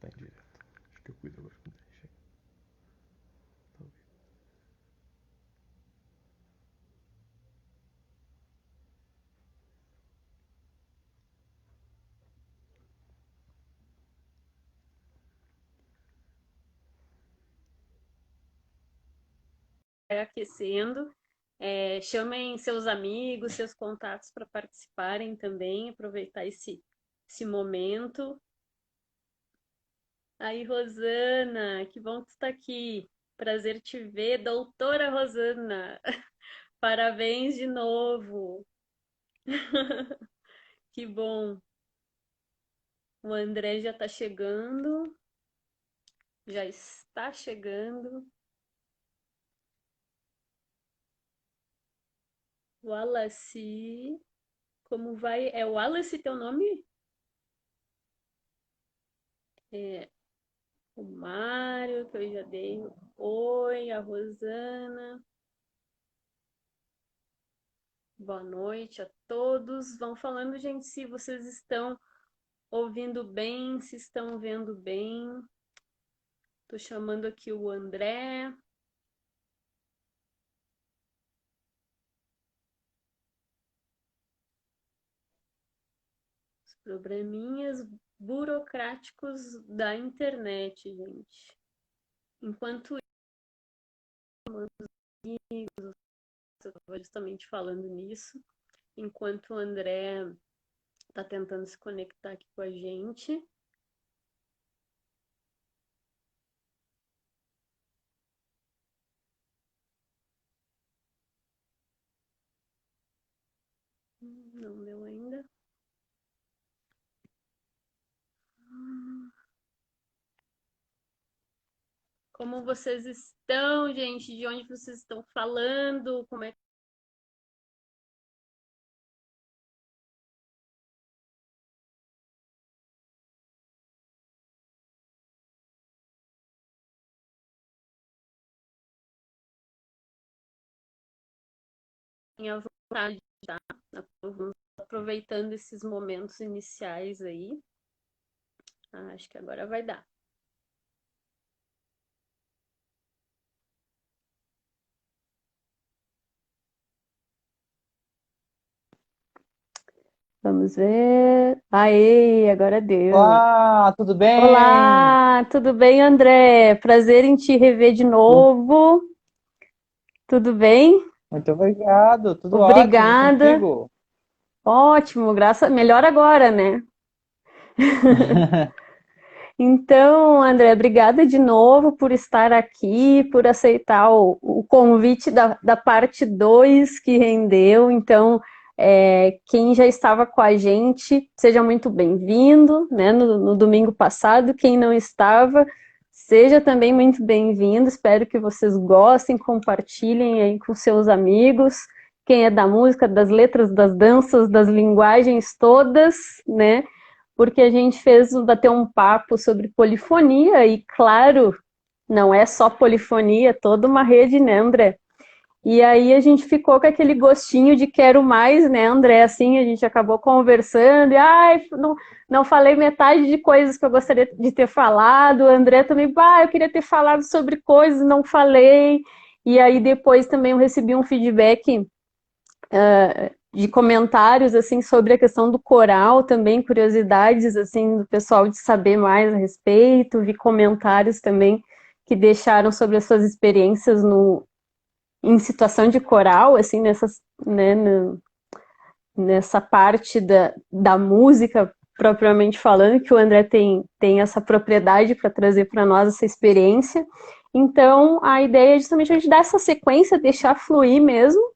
tá em direto. Acho que eu cuido agora quando ele chega. Talvez. Vai aquecendo. Chamem seus amigos, seus contatos para participarem também, aproveitar esse momento. Aí, Rosana, que bom que tu está aqui. Prazer te ver, doutora Rosana. Parabéns de novo. Que bom. O André já está chegando, já está chegando. Wallace, como vai? É Wallace teu nome? É, o Mário, que eu já dei. Oi, a Rosana. Boa noite a todos. Vão falando, gente, se vocês estão ouvindo bem, se estão vendo bem. Tô chamando aqui o André. Os probleminhas burocráticos da internet, gente. Enquanto eu estava justamente falando nisso, enquanto o André está tentando se conectar aqui com a gente. Não deu ainda. Como vocês estão, gente? De onde vocês estão falando? Como é que tem a vontade de estar aproveitando esses momentos iniciais aí? Acho que agora vai dar. Vamos ver. Aê, agora deu. Olá, tudo bem? Olá, tudo bem, André? Prazer em te rever de Tu- novo. Tudo bem? Muito obrigado, tudo ótimo e Obrigada. contigo? Ótimo, melhor agora, né? Então, André, obrigada de novo por estar aqui, por aceitar o convite da parte 2 que rendeu. Então, quem já estava com a gente, seja muito bem-vindo, né? No domingo passado, quem não estava, seja também muito bem-vindo. Espero que vocês gostem, compartilhem aí com seus amigos. Quem é da música, das letras, das danças, das linguagens todas, né? Porque a gente fez bater um papo sobre polifonia e, claro, não é só polifonia, é toda uma rede, né, André? E aí a gente ficou com aquele gostinho de quero mais, né, André? Assim, a gente acabou conversando e, não falei metade de coisas que eu gostaria de ter falado. O André também, eu queria ter falado sobre coisas, não falei. E aí depois também eu recebi um feedback de comentários assim sobre a questão do coral, também curiosidades assim do pessoal de saber mais a respeito, vi comentários também que deixaram sobre as suas experiências em situação de coral, assim, né, nessa parte da música propriamente falando, que o André tem essa propriedade para trazer para nós essa experiência. Então, a ideia é justamente a gente dar essa sequência, deixar fluir mesmo,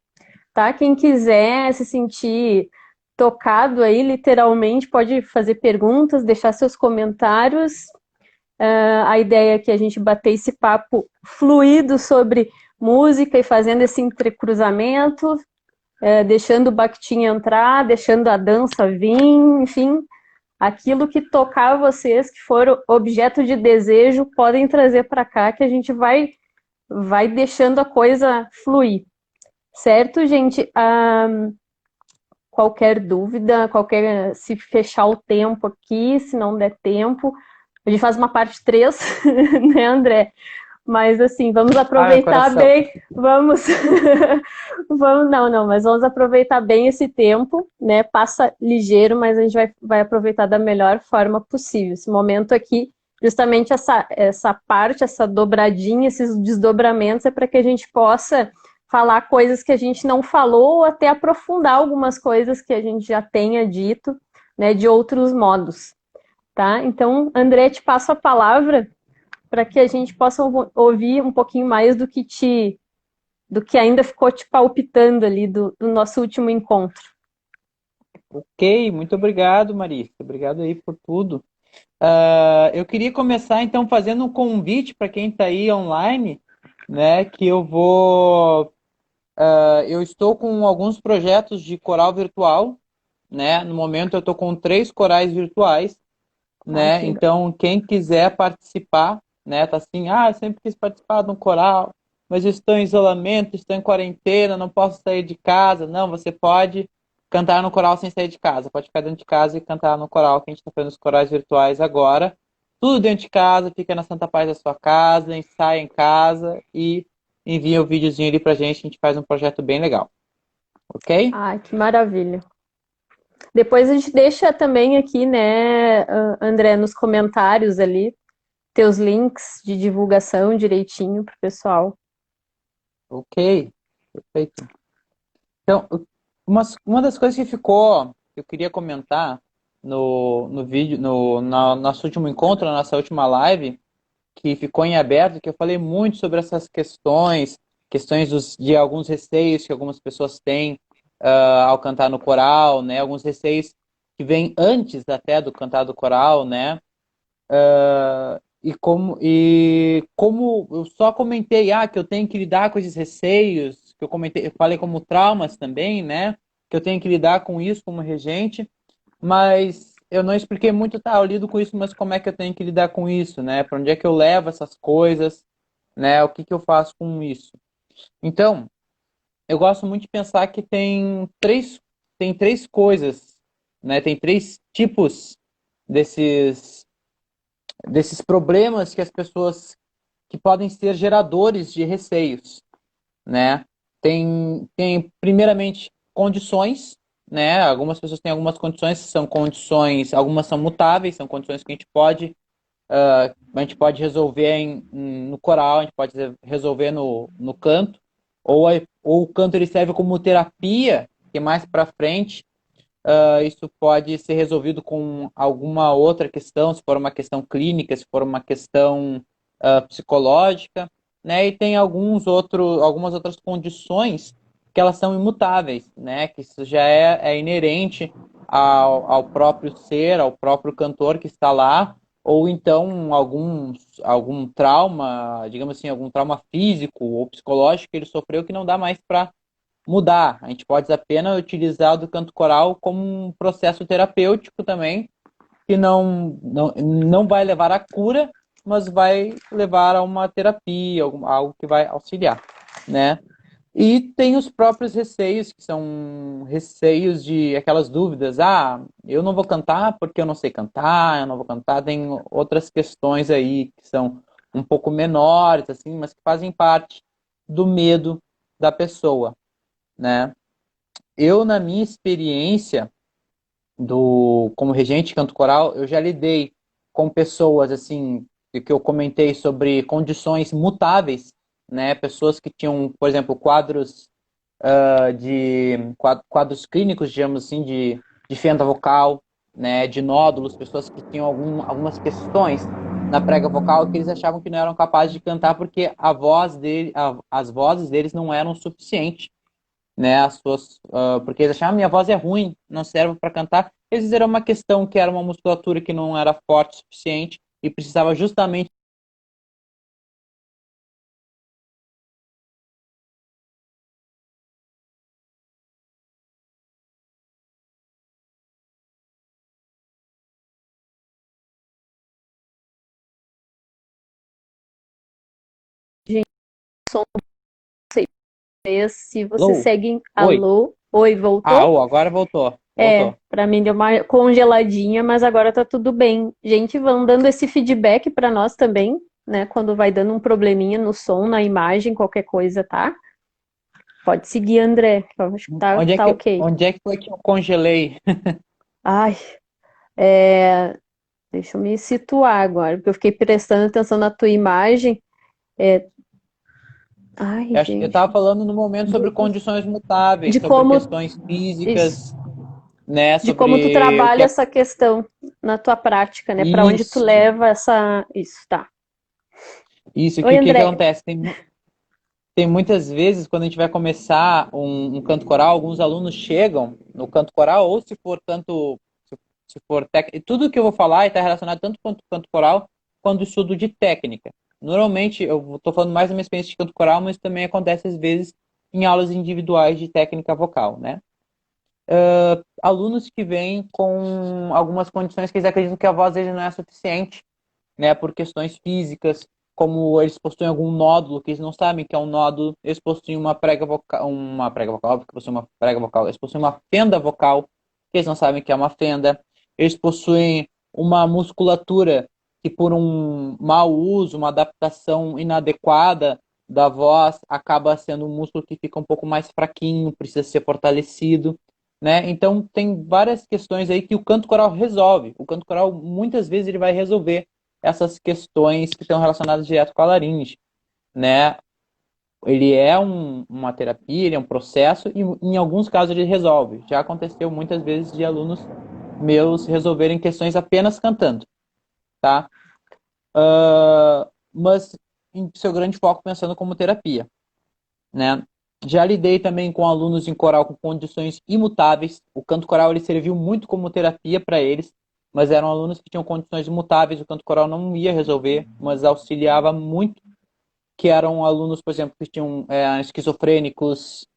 tá? Quem quiser se sentir tocado aí, literalmente, pode fazer perguntas, deixar seus comentários. A ideia é que a gente bater esse papo fluido sobre música e fazendo esse entrecruzamento, deixando o Bakhtin entrar, deixando a dança vir, enfim, aquilo que tocar vocês, que for objeto de desejo, podem trazer para cá, que a gente vai deixando a coisa fluir. Certo, gente? Qualquer dúvida, se fechar o tempo aqui, se não der tempo, A gente faz uma parte 3, né, André? Mas assim, vamos aproveitar bem, vamos, mas vamos aproveitar bem esse tempo, né? Passa ligeiro, mas a gente vai aproveitar da melhor forma possível. Esse momento aqui, justamente essa parte, essa dobradinha, esses desdobramentos, é para que a gente possa falar coisas que a gente não falou ou até aprofundar algumas coisas que a gente já tenha dito, né? De outros modos, tá? Então, André, te passo a palavra para que a gente possa ouvir um pouquinho mais do que ainda ficou te palpitando ali do nosso último encontro. Ok, muito obrigado, Marisa. Obrigado aí por tudo. Eu queria começar, então, fazendo um convite para quem está aí online, né, que eu estou com alguns projetos de coral virtual, né, no momento eu estou com 3 corais virtuais, né, então quem quiser participar, né, tá assim, eu sempre quis participar de um coral, mas estou em isolamento, estou em quarentena, não posso sair de casa. Não, você pode cantar no coral sem sair de casa, pode ficar dentro de casa e cantar no coral, que a gente está fazendo os corais virtuais agora, tudo dentro de casa, fica na santa paz da sua casa, ensaia em casa e envia o videozinho ali pra gente, a gente faz um projeto bem legal, ok? Que maravilha. Depois a gente deixa também aqui, né, André, nos comentários ali, teus links de divulgação direitinho pro pessoal. Ok, perfeito. Então, uma das coisas que ficou, eu queria comentar no vídeo, no nosso último encontro, na nossa última live, que ficou em aberto, que eu falei muito sobre essas questões de alguns receios que algumas pessoas têm ao cantar no coral, né? Alguns receios que vêm antes até do cantar do coral, né? E como eu só comentei que eu tenho que lidar com esses receios, que eu falei como traumas também, né? Que eu tenho que lidar com isso como regente, mas eu não expliquei muito, eu lido com isso, mas como é que eu tenho que lidar com isso, né? Para onde é que eu levo essas coisas, né? O que que eu faço com isso? Então, eu gosto muito de pensar que tem três coisas, né? Tem 3 tipos desses problemas que as pessoas que podem ser geradores de receios, né? Tem primeiramente condições, né? Algumas pessoas têm algumas condições, são condições, algumas são mutáveis, são condições que a gente pode resolver no coral, a gente pode resolver no canto, ou o canto ele serve como terapia, que mais para frente isso pode ser resolvido com alguma outra questão, se for uma questão clínica, se for uma questão psicológica, né? E tem algumas outras condições que elas são imutáveis, né? Que isso já é inerente ao próprio ser, ao próprio cantor que está lá, ou então algum trauma, digamos assim, algum trauma físico ou psicológico que ele sofreu que não dá mais para mudar. A gente pode apenas utilizar o do canto coral como um processo terapêutico também, que não vai levar à cura, mas vai levar a uma terapia, algo que vai auxiliar, né? E tem os próprios receios, que são receios de aquelas dúvidas. Eu não vou cantar porque eu não sei cantar, eu não vou cantar. Tem outras questões aí que são um pouco menores, assim, mas que fazem parte do medo da pessoa, né? Eu, na minha experiência como regente de canto coral, eu já lidei com pessoas, assim, que eu comentei sobre condições mutáveis, né? Pessoas que tinham, por exemplo, quadros clínicos, digamos assim, de fenda vocal, né? De nódulos, pessoas que tinham algumas questões na prega vocal que eles achavam que não eram capazes de cantar porque as vozes deles não eram suficientes, né, porque eles achavam, minha voz é ruim, não serve para cantar. Eles era uma questão que era uma musculatura que não era forte o suficiente e precisava justamente Gente, som se você Alô? segue. Oi. Alô? Oi, voltou? Agora voltou. Voltou. Para mim deu uma congeladinha, mas agora tá tudo bem. Gente, vão dando esse feedback para nós também, né? Quando vai dando um probleminha no som, na imagem, qualquer coisa, tá? Pode seguir, André. Eu acho que tá ok. Onde é que foi que eu congelei? Ai, deixa eu me situar agora, porque eu fiquei prestando atenção na tua imagem. É, ai, Eu gente. estava falando no momento sobre condições mutáveis, De sobre como questões isso, físicas, né? de como tu Sobre o que trabalha é essa questão na tua prática, né? Para onde tu isso. leva essa. Isso, tá. Isso, Oi, que André. acontece? Tem muitas vezes, quando a gente vai começar um canto coral, alguns alunos chegam no canto coral, ou se for canto, se for técnico, tudo que eu vou falar está relacionado tanto quanto canto coral, quanto estudo de técnica. Normalmente, eu estou falando mais da minha experiência de canto coral, mas também acontece às vezes em aulas individuais de técnica vocal, né? Alunos que vêm com algumas condições que eles acreditam que a voz deles não é suficiente, né, por questões físicas, como eles possuem algum nódulo que eles não sabem que é um nódulo, eles possuem uma prega vocal, óbvio que possuem uma prega vocal, eles possuem uma fenda vocal, que eles não sabem que é uma fenda, eles possuem uma musculatura que por um mau uso, uma adaptação inadequada da voz, acaba sendo um músculo que fica um pouco mais fraquinho, precisa ser fortalecido, né? Então tem várias questões aí que o canto coral resolve. O canto coral muitas vezes ele vai resolver essas questões que estão relacionadas direto com a laringe, né? Ele é uma terapia, ele é um processo e em alguns casos ele resolve. Já aconteceu muitas vezes de alunos meus resolverem questões apenas cantando, tá? Mas em seu grande foco pensando como terapia, né? Já lidei também com alunos em coral com condições imutáveis. O canto coral ele serviu muito como terapia para eles, mas eram alunos que tinham condições imutáveis. O canto coral não ia resolver, mas auxiliava muito. Que eram alunos, por exemplo, que tinham esquizofrênicos,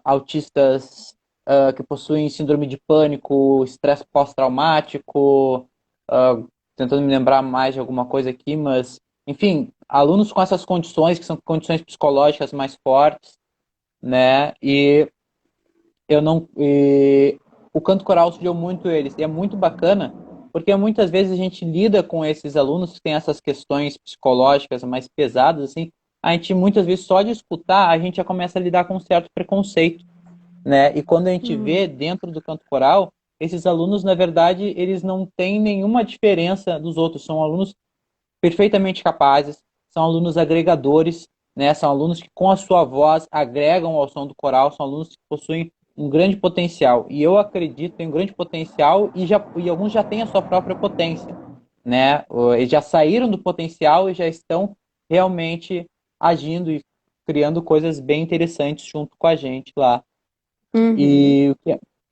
autistas que possuem síndrome de pânico, estresse pós-traumático, tentando me lembrar mais de alguma coisa aqui, mas, enfim, alunos com essas condições, que são condições psicológicas mais fortes, né? E eu não. O canto coral auxiliou muito eles. E é muito bacana, porque muitas vezes a gente lida com esses alunos que têm essas questões psicológicas mais pesadas, assim. A gente muitas vezes só de escutar, a gente já começa a lidar com um certo preconceito, né? E quando a gente vê dentro do canto coral, esses alunos, na verdade, eles não têm nenhuma diferença dos outros. São alunos perfeitamente capazes, são alunos agregadores, né? São alunos que com a sua voz agregam ao som do coral, são alunos que possuem um grande potencial. E eu acredito em um grande potencial e alguns já têm a sua própria potência, né? Eles já saíram do potencial e já estão realmente agindo e criando coisas bem interessantes junto com a gente lá. Uhum. E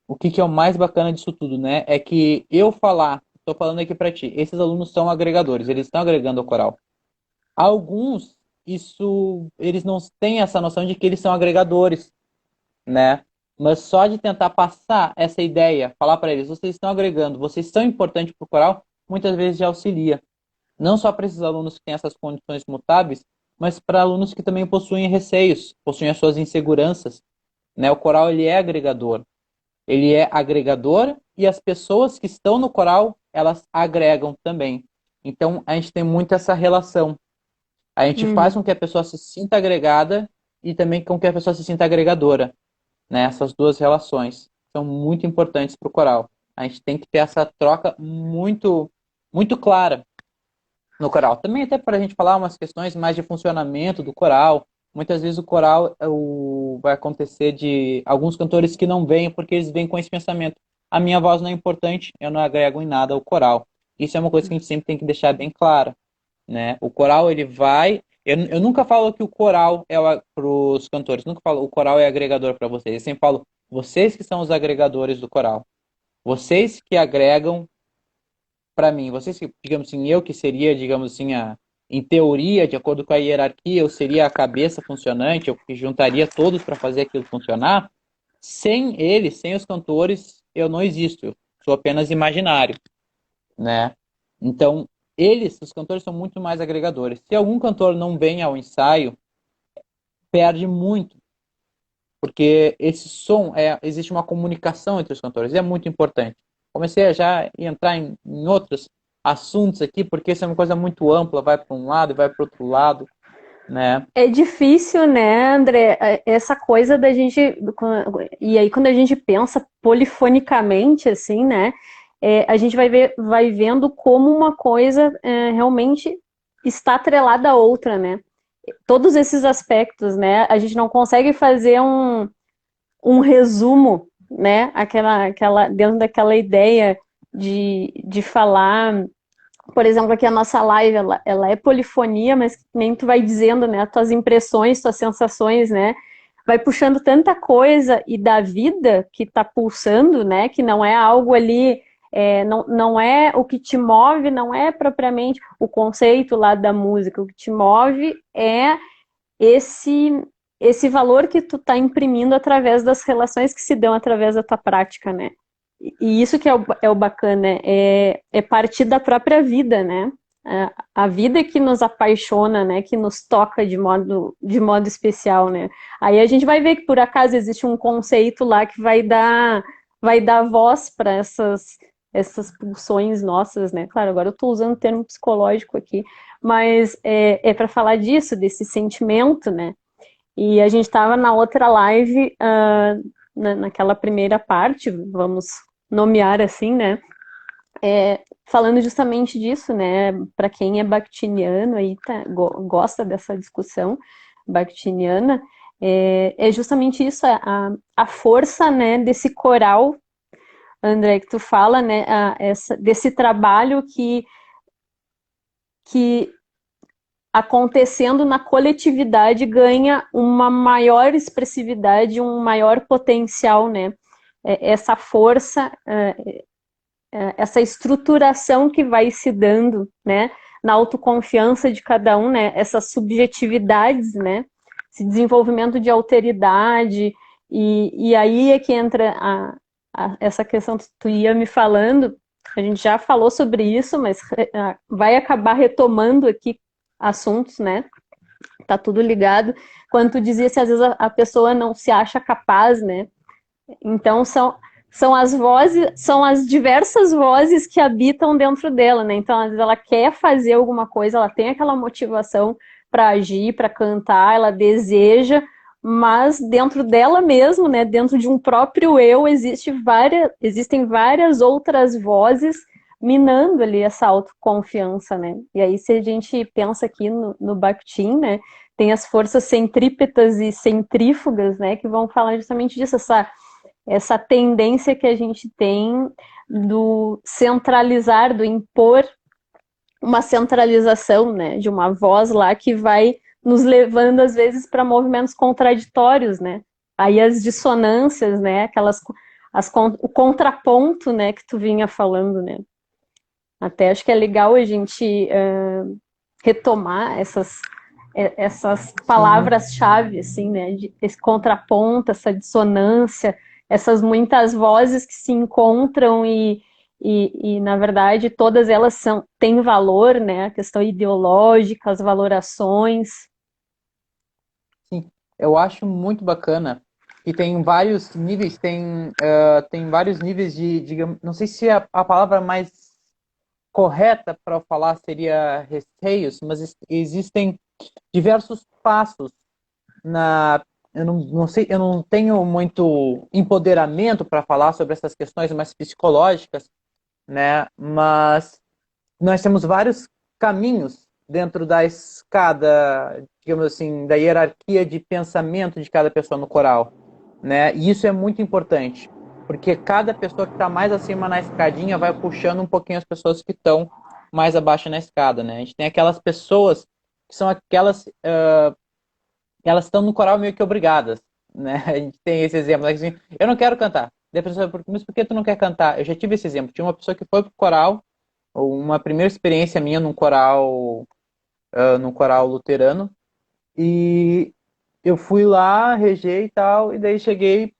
o que é o mais bacana disso tudo, né? É que eu falar, estou falando aqui para ti, esses alunos são agregadores, eles estão agregando ao coral. Alguns, eles não têm essa noção de que eles são agregadores, né? Mas só de tentar passar essa ideia, falar para eles, vocês estão agregando, vocês são importantes para o coral, muitas vezes já auxilia. Não só para esses alunos que têm essas condições mutáveis, mas para alunos que também possuem receios, possuem as suas inseguranças, né? O coral ele é agregador. Ele é agregador e as pessoas que estão no coral, elas agregam também. Então, a gente tem muito essa relação. A gente faz Uhum. com que a pessoa se sinta agregada e também com que a pessoa se sinta agregadora, né? Essas duas relações são muito importantes para o coral. A gente tem que ter essa troca muito clara no coral. Também até para a gente falar umas questões mais de funcionamento do coral. Muitas vezes o coral vai acontecer de alguns cantores que não vêm porque eles vêm com esse pensamento. A minha voz não é importante, eu não agrego em nada ao coral. Isso é uma coisa que a gente sempre tem que deixar bem clara, né? O coral ele vai. Eu nunca falo que o coral é para os cantores, nunca falo o coral é agregador para vocês. Eu sempre falo vocês que são os agregadores do coral. Vocês que agregam para mim, vocês que, digamos assim, eu que seria, digamos assim, em teoria, de acordo com a hierarquia, eu seria a cabeça funcionante, eu que juntaria todos para fazer aquilo funcionar. Sem eles, sem os cantores, eu não existo. Eu sou apenas imaginário, né? Então, os cantores, são muito mais agregadores. Se algum cantor não vem ao ensaio, perde muito, porque esse som, existe uma comunicação entre os cantores, e é muito importante. Comecei a já entrar em outros assuntos aqui, porque isso é uma coisa muito ampla, vai para um lado e vai para o outro lado, né? É difícil, né, André? Essa coisa da gente. E aí, quando a gente pensa polifonicamente, assim, né? A gente vai vendo como uma coisa realmente está atrelada à outra, né? Todos esses aspectos, né? A gente não consegue fazer um resumo, né? Dentro daquela ideia de falar. Por exemplo, aqui a nossa live, ela é polifonia, mas nem tu vai dizendo, né? As tuas impressões, tuas sensações, né? Vai puxando tanta coisa e da vida que tá pulsando, né? Que não é algo ali, não é o que te move, não é propriamente o conceito lá da música. O que te move é esse esse valor que tu tá imprimindo através das relações que se dão através da tua prática, né? E isso que é o bacana, é partir da própria vida, né? A vida que nos apaixona, né? Que nos toca de modo especial, né? Aí a gente vai ver que por acaso existe um conceito lá que vai dar voz para essas pulsões nossas, né? Claro, agora eu estou usando o termo psicológico aqui, mas é para falar disso, desse sentimento, né? E a gente estava na outra live, naquela primeira parte, vamos nomear assim, né? Falando justamente disso, né? Para quem é bakhtiniano aí gosta dessa discussão bakhtiniana, é justamente isso, a força, né, desse coral, André, que tu fala, né? Desse trabalho que acontecendo na coletividade ganha uma maior expressividade, um maior potencial, né? Essa força, essa estruturação que vai se dando, né? Na autoconfiança de cada um, né? Essas subjetividades, né? Esse desenvolvimento de alteridade, e aí é que entra essa questão que tu ia me falando, a gente já falou sobre isso, mas vai acabar retomando aqui assuntos, né? Tá tudo ligado. Quando tu dizia se às vezes a pessoa não se acha capaz, né? Então são as vozes, são as diversas vozes que habitam dentro dela, né? Então, às vezes ela quer fazer alguma coisa, ela tem aquela motivação para agir, para cantar, ela deseja, mas dentro dela mesmo, né? Dentro de um próprio eu, existem várias outras vozes minando ali essa autoconfiança, né? E aí, se a gente pensa aqui no Bakhtin, né? Tem as forças centrípetas e centrífugas, né? Que vão falar justamente disso, essa tendência que a gente tem do centralizar, do impor uma centralização, né, de uma voz lá que vai nos levando às vezes para movimentos contraditórios, né? Aí as dissonâncias, né, o contraponto, né, que tu vinha falando, né? Até acho que é legal a gente retomar essas palavras-chave, assim, né? Esse contraponto, essa dissonância, essas muitas vozes que se encontram e na verdade, todas elas têm valor, né? A questão ideológica, as valorações. Sim, eu acho muito bacana e tem vários níveis, tem vários níveis de, digamos, não sei se a palavra mais correta para falar seria receios, mas existem diversos passos eu não sei, eu não tenho muito empoderamento para falar sobre essas questões mais psicológicas, né? Mas nós temos vários caminhos dentro da escada, digamos assim, da hierarquia de pensamento de cada pessoa no coral, né? E isso é muito importante, porque cada pessoa que está mais acima na escadinha vai puxando um pouquinho as pessoas que estão mais abaixo na escada, né? A gente tem aquelas pessoas que são aquelas elas estão no coral meio que obrigadas, né? A gente tem esse exemplo, assim, eu não quero cantar. Daí a pessoa, mas por que tu não quer cantar? Eu já tive esse exemplo. Tinha uma pessoa que foi pro coral, uma primeira experiência minha num coral luterano, e eu fui lá, regei e tal, e daí cheguei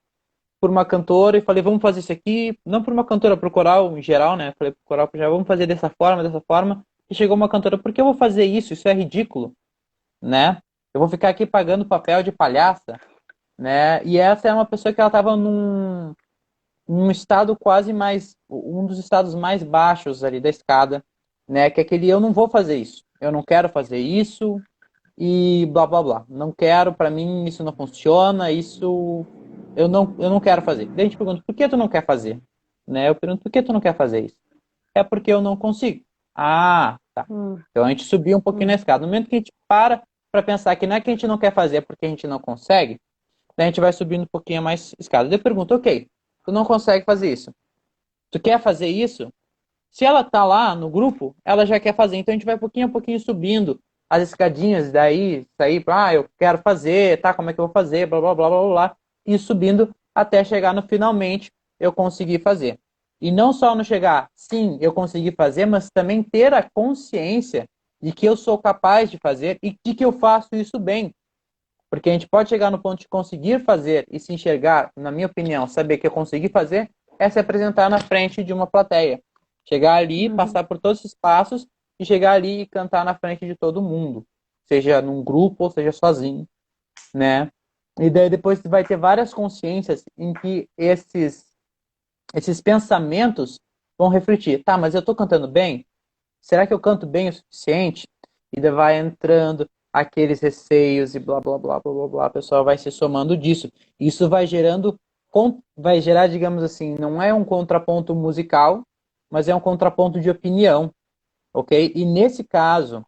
por uma cantora e falei, vamos fazer isso aqui, não por uma cantora, pro coral em geral, né? Falei pro coral, já vamos fazer dessa forma, dessa forma. E chegou uma cantora, por que eu vou fazer isso? Isso é ridículo, né? Eu vou ficar aqui pagando papel de palhaça, né? E essa é uma pessoa que ela estava num estado quase mais, um dos estados mais baixos ali da escada, né? Que é aquele eu não vou fazer isso, eu não quero fazer isso e blá blá blá. Não quero, para mim isso não funciona, isso eu não quero fazer. Daí a gente pergunta, por que tu não quer fazer? Né? Eu pergunto, por que tu não quer fazer isso? É porque eu não consigo. Ah, tá. Hum, Então a gente subiu um pouquinho na hum, escada. No momento que a gente para pensar que não é que a gente não quer fazer, é porque a gente não consegue, daí a gente vai subindo um pouquinho mais escada. Daí eu pergunto, ok, tu não consegue fazer isso. Tu quer fazer isso? Se ela tá lá no grupo, ela já quer fazer. Então a gente vai pouquinho a pouquinho subindo as escadinhas, daí sair, eu quero fazer, tá? Como é que eu vou fazer? Blá blá blá blá blá. E subindo até chegar no finalmente eu consegui fazer. E não só no chegar, sim, eu consegui fazer, mas também ter a consciência de que eu sou capaz de fazer e de que eu faço isso bem. Porque a gente pode chegar no ponto de conseguir fazer e se enxergar, na minha opinião, saber que eu consegui fazer, é se apresentar na frente de uma plateia. Chegar ali, uhum, passar por todos esses passos e chegar ali e cantar na frente de todo mundo. Seja num grupo ou seja sozinho, né? E daí depois vai ter várias consciências em que esses pensamentos vão refletir. Tá, mas eu estou cantando bem? Será que eu canto bem o suficiente? E daí vai entrando aqueles receios e blá blá blá blá blá blá, a pessoa vai se somando disso. Isso vai gerar, digamos assim, não é um contraponto musical, mas é um contraponto de opinião, ok? E nesse caso,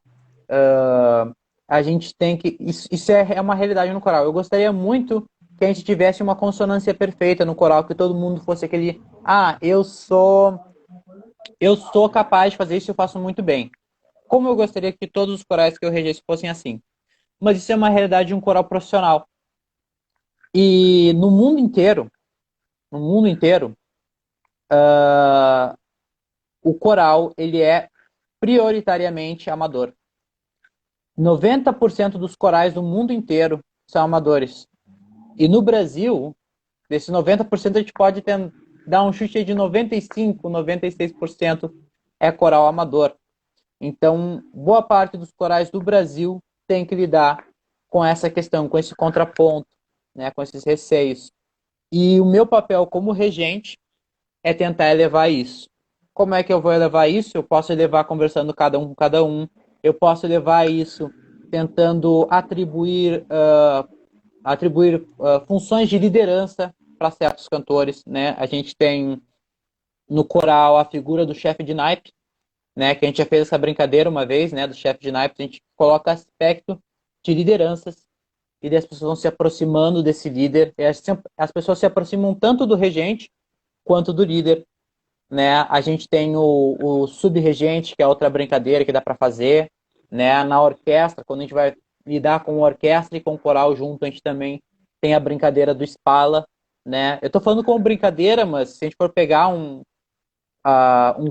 a gente tem que. Isso é uma realidade no coral. Eu gostaria muito que a gente tivesse uma consonância perfeita no coral, que todo mundo fosse aquele. Ah, eu sou capaz de fazer isso, eu faço muito bem. Como eu gostaria que todos os corais que eu regesse fossem assim. Mas isso é uma realidade de um coral profissional. E no mundo inteiro, o coral ele é prioritariamente amador. 90% dos corais do mundo inteiro são amadores. E no Brasil, desses 90%, a gente pode dar um chute de 95%, 96% é coral amador. Então, boa parte dos corais do Brasil tem que lidar com essa questão, com esse contraponto, né, com esses receios. E o meu papel como regente é tentar elevar isso. Como é que eu vou elevar isso? Eu posso elevar conversando cada um com cada um. Eu posso elevar isso tentando atribuir funções de liderança para certos cantores, né? A gente tem no coral a figura do chefe de naipe, né? Que a gente já fez essa brincadeira uma vez, né? Do chefe de naipe, a gente coloca aspecto de lideranças e daí as pessoas vão se aproximando desse líder. E as pessoas se aproximam tanto do regente quanto do líder, né? A gente tem o subregente, que é outra brincadeira que dá para fazer, né? Na orquestra, quando a gente vai lidar com orquestra e com coral junto, a gente também tem a brincadeira do Spala, né? Eu estou falando como brincadeira, mas se a gente for pegar um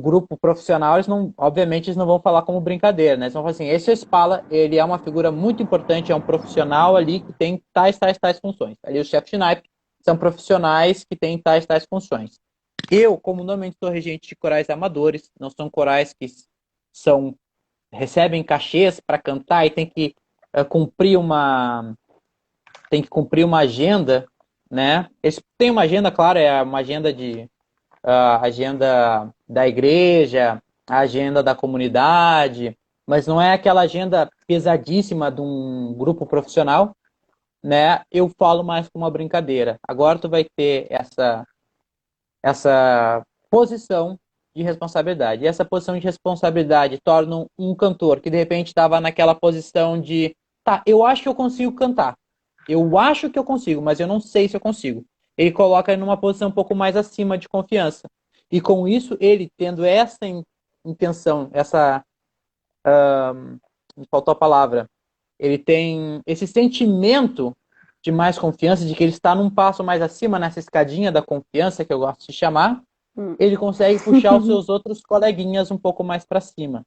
grupo profissional, obviamente eles não vão falar como brincadeira, né? Eles vão falar assim, esse Spala, ele é uma figura muito importante, é um profissional ali que tem tais funções. Ali os chefes de naipe são profissionais que têm tais funções. Eu, como normalmente sou regente de corais amadores, não são corais que recebem cachês para cantar e uh, cumprir uma cumprir uma agenda, né? Eles têm uma agenda, claro, é uma agenda a agenda da igreja, a agenda da comunidade, mas não é aquela agenda pesadíssima de um grupo profissional, né? Eu falo mais como uma brincadeira. Agora tu vai ter essa posição de responsabilidade. E essa posição de responsabilidade torna um cantor que de repente estava naquela posição de tá, eu acho que eu consigo cantar. Eu acho que eu consigo, mas eu não sei se eu consigo. Ele coloca ele numa posição um pouco mais acima de confiança. E com isso, ele tendo essa intenção, faltou a palavra, ele tem esse sentimento de mais confiança, de que ele está num passo mais acima nessa escadinha da confiança, que eu gosto de chamar, hum. ele consegue puxar os seus outros coleguinhas um pouco mais para cima,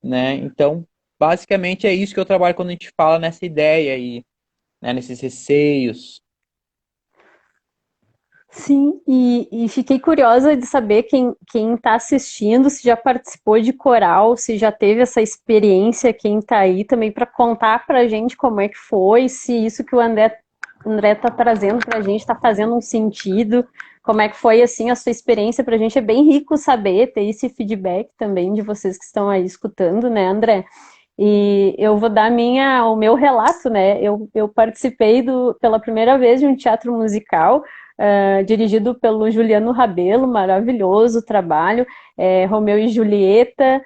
né? Então, basicamente é isso que eu trabalho quando a gente fala nessa ideia aí, né, nesses receios. Sim, e fiquei curiosa de saber quem está assistindo, se já participou de coral, se já teve essa experiência, quem está aí também para contar para a gente como é que foi, se isso que o André está trazendo para a gente está fazendo um sentido. Como é que foi assim a sua experiência? Para a gente é bem rico saber, ter esse feedback também de vocês que estão aí escutando, né, André? E eu vou dar o meu relato, né? Eu participei pela primeira vez de um teatro musical dirigido pelo Juliano Rabelo, maravilhoso trabalho, Romeu e Julieta,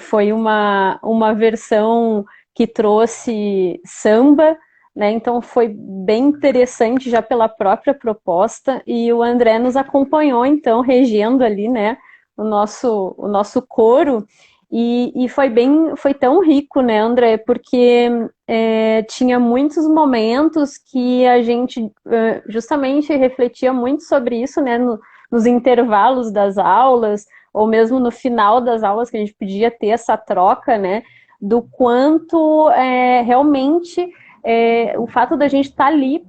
foi uma versão que trouxe samba, né? Então foi bem interessante já pela própria proposta, e o André nos acompanhou, então, regendo ali, né, o nosso coro, e foi tão rico, né, André, porque tinha muitos momentos que a gente justamente refletia muito sobre isso, né, nos intervalos das aulas, ou mesmo no final das aulas, que a gente podia ter essa troca, né, do quanto realmente o fato da gente estar ali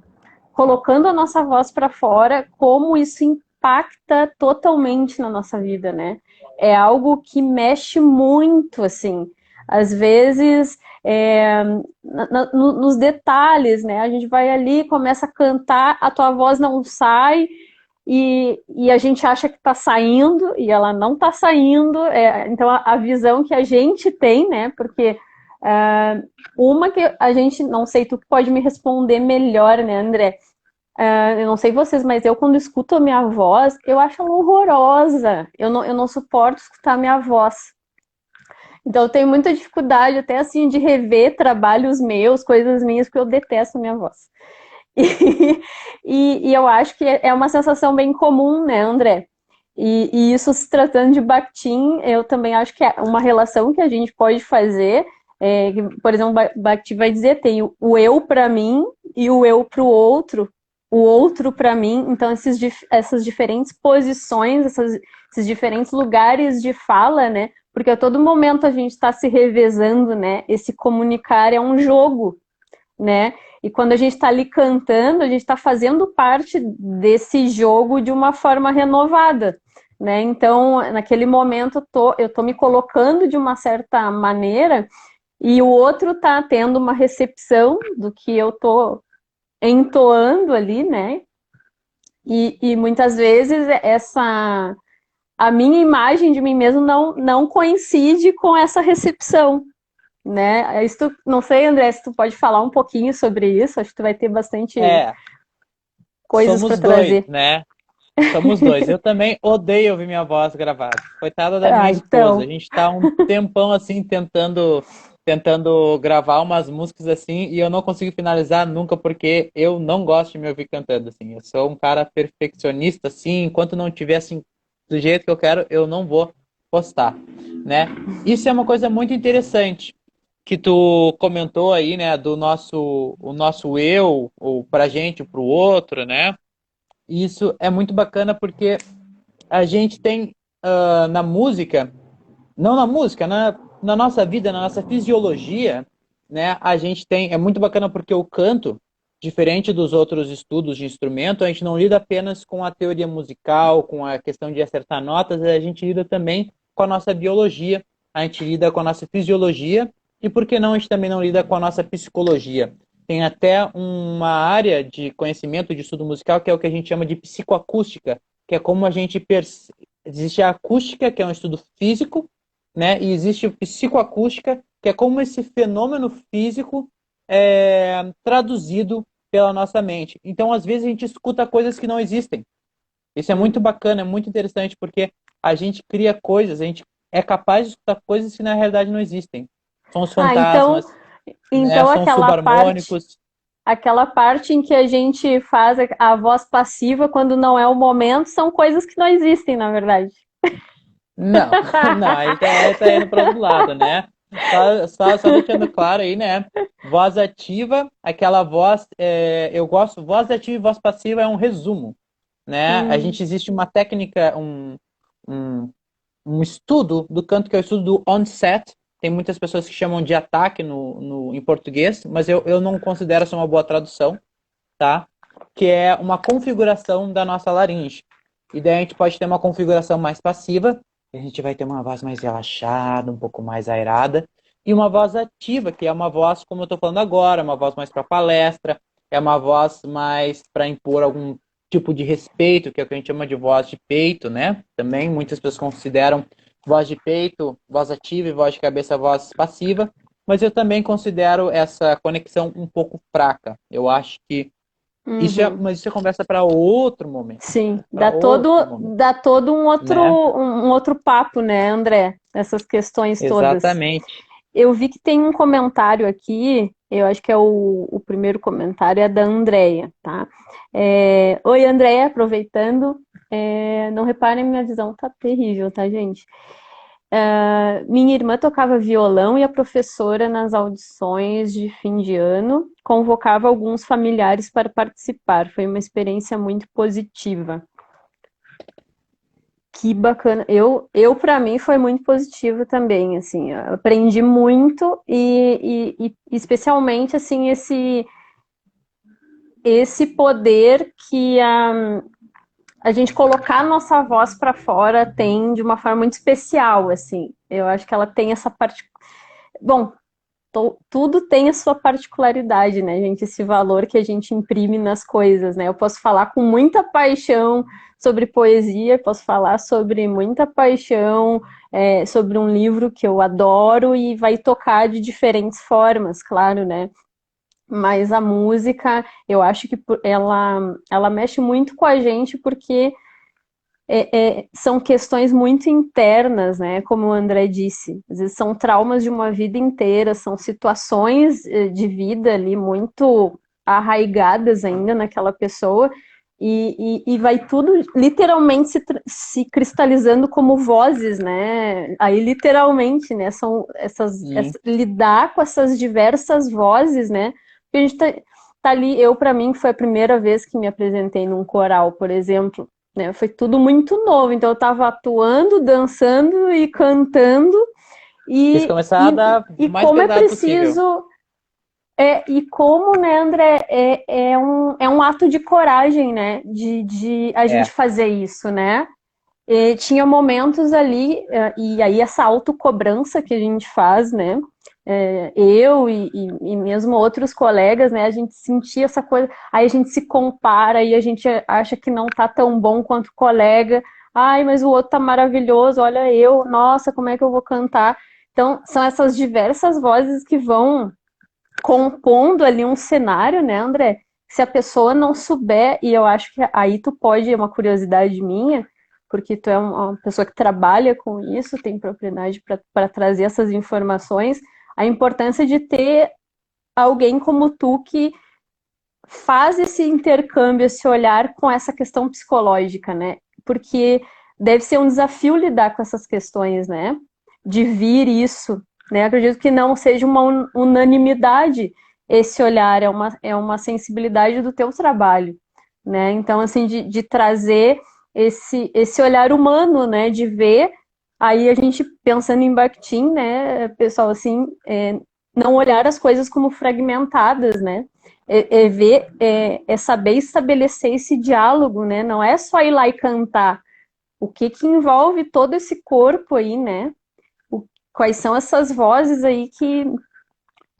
colocando a nossa voz para fora, como isso impacta totalmente na nossa vida, né? É algo que mexe muito, assim. Às vezes, nos detalhes, né? A gente vai ali, começa a cantar, a tua voz não sai, e a gente acha que está saindo, e ela não está saindo. Então, a visão que a gente tem, né? Porque uma que a gente, não sei, tu que pode me responder melhor, né, André? Eu não sei vocês, mas eu, quando escuto a minha voz, eu acho ela horrorosa. Eu não suporto escutar a minha voz. Então, eu tenho muita dificuldade, até assim, de rever trabalhos meus, coisas minhas, porque eu detesto a minha voz. E eu acho que é uma sensação bem comum, né, André? E isso, se tratando de Bakhtin, eu também acho que é uma relação que a gente pode fazer. Por exemplo, Bakhtin vai dizer, tem o eu para mim e o eu para o outro para mim. Então, essas diferentes posições, esses diferentes lugares de fala, né? Porque a todo momento a gente está se revezando, né? Esse comunicar é um jogo, né? E quando a gente está ali cantando, a gente está fazendo parte desse jogo de uma forma renovada, né? Então, naquele momento, eu tô me colocando de uma certa maneira, e o outro está tendo uma recepção do que eu tô entoando ali, né? E muitas vezes a minha imagem de mim mesmo não coincide com essa recepção, né? Não sei, André, se tu pode falar um pouquinho sobre isso. Acho que tu vai ter bastante coisas para Somos dois, trazer. né? Somos dois. Eu também odeio ouvir minha voz gravada. Coitada da minha esposa. A Então, gente tá um tempão assim tentando gravar umas músicas assim e eu não consigo finalizar nunca porque eu não gosto de me ouvir cantando assim. Eu sou um cara perfeccionista assim, enquanto não tiver assim do jeito que eu quero, eu não vou postar, né? Isso é uma coisa muito interessante que tu comentou aí, né, do o nosso eu, ou pra gente, ou pro outro, né? E isso é muito bacana porque a gente tem na música, não na música, na nossa vida, na nossa fisiologia, né? A gente tem, é muito bacana porque o canto, diferente dos outros estudos de instrumento, a gente não lida apenas com a teoria musical, com a questão de acertar notas, a gente lida também com a nossa biologia, a gente lida com a nossa fisiologia e por que não a gente também não lida com a nossa psicologia? Tem até uma área de conhecimento de estudo musical que é o que a gente chama de psicoacústica, que é como a gente existe a acústica, que é um estudo físico, né? E existe a psicoacústica, que é como esse fenômeno físico é traduzido pela nossa mente. Então, às vezes, a gente escuta coisas que não existem. Isso é muito bacana, é muito interessante, porque a gente cria coisas, a gente é capaz de escutar coisas que na realidade não existem. São os então, fantasmas, né? São os subarmônicos. aquela parte em que a gente faz a voz passiva quando não é o momento, são coisas que não existem, na verdade. Não, não, aí tá indo para outro lado, né? Só deixando claro aí, né? Voz ativa, aquela voz, eu gosto, voz ativa e voz passiva é um resumo, né? A gente existe uma técnica, um, um estudo do canto que é o estudo do onset. Tem muitas pessoas que chamam de ataque em português, mas eu não considero essa uma boa tradução, tá? Que é uma configuração da nossa laringe. E daí a gente pode ter uma configuração mais passiva, a gente vai ter uma voz mais relaxada, um pouco mais aerada, e uma voz ativa, que é uma voz, como eu estou falando agora, uma voz mais para palestra, é uma voz mais para impor algum tipo de respeito, que é o que a gente chama de voz de peito, né? Também muitas pessoas consideram voz de peito, voz ativa e voz de cabeça, voz passiva, mas eu também considero essa conexão um pouco fraca. Eu acho que Uhum. mas isso é conversa para outro momento. Sim, Para outro momento, dá todo né? um outro papo, né, André? Essas questões todas. Exatamente. Eu vi que tem um comentário aqui, eu acho que é o primeiro comentário, é da Andréia, tá? Oi, Andréia, aproveitando. Não reparem, minha visão tá terrível, tá, gente? Minha irmã tocava violão e a professora, nas audições de fim de ano, convocava alguns familiares para participar. Foi uma experiência muito positiva. Que bacana. Para mim, foi muito positivo também, assim, eu aprendi muito e especialmente, assim, esse poder que a gente colocar a nossa voz para fora tem de uma forma muito especial, assim. Eu acho que ela tem essa parte. Bom, tudo tem a sua particularidade, né, gente? Esse valor que a gente imprime nas coisas, né? Eu posso falar com muita paixão sobre poesia, posso falar sobre muita paixão sobre um livro que eu adoro e vai tocar de diferentes formas, claro, né? Mas a música, eu acho que ela mexe muito com a gente porque são questões muito internas, né? Como o André disse, às vezes são traumas de uma vida inteira, são situações de vida ali muito arraigadas ainda naquela pessoa, e vai tudo literalmente se cristalizando como vozes, né? Aí literalmente, né? São lidar com essas diversas vozes, né? Porque a gente tá ali, para mim, foi a primeira vez que me apresentei num coral, por exemplo, né? Foi tudo muito novo, então eu estava atuando, dançando e cantando, Tem que e, começar a e, dar e o mais como é pesado possível. preciso, e como, né, André, é um ato de coragem, né, de a gente É. fazer isso, né? E tinha momentos ali, e aí essa autocobrança que a gente faz, né? Eu e mesmo outros colegas, né? A gente sentia essa coisa, aí a gente se compara e a gente acha que não tá tão bom quanto o colega. Ai, mas o outro tá maravilhoso, olha eu, nossa, como é que eu vou cantar? Então, são essas diversas vozes que vão compondo ali um cenário, né, André? Se a pessoa não souber, e eu acho que aí tu pode, é uma curiosidade minha, porque tu é uma pessoa que trabalha com isso, tem propriedade para trazer essas informações, a importância de ter alguém como tu que faz esse intercâmbio, esse olhar com essa questão psicológica, né? Porque deve ser um desafio lidar com essas questões, né? De vir isso, né? Acredito que não seja uma unanimidade esse olhar, é uma sensibilidade do teu trabalho, né? Então, assim, de trazer esse olhar humano, né? De ver, aí a gente pensando em Bakhtin, né, pessoal, assim, não olhar as coisas como fragmentadas, né? Ver, saber estabelecer esse diálogo, né? Não é só ir lá e cantar. O que envolve todo esse corpo aí, né? Quais são essas vozes aí que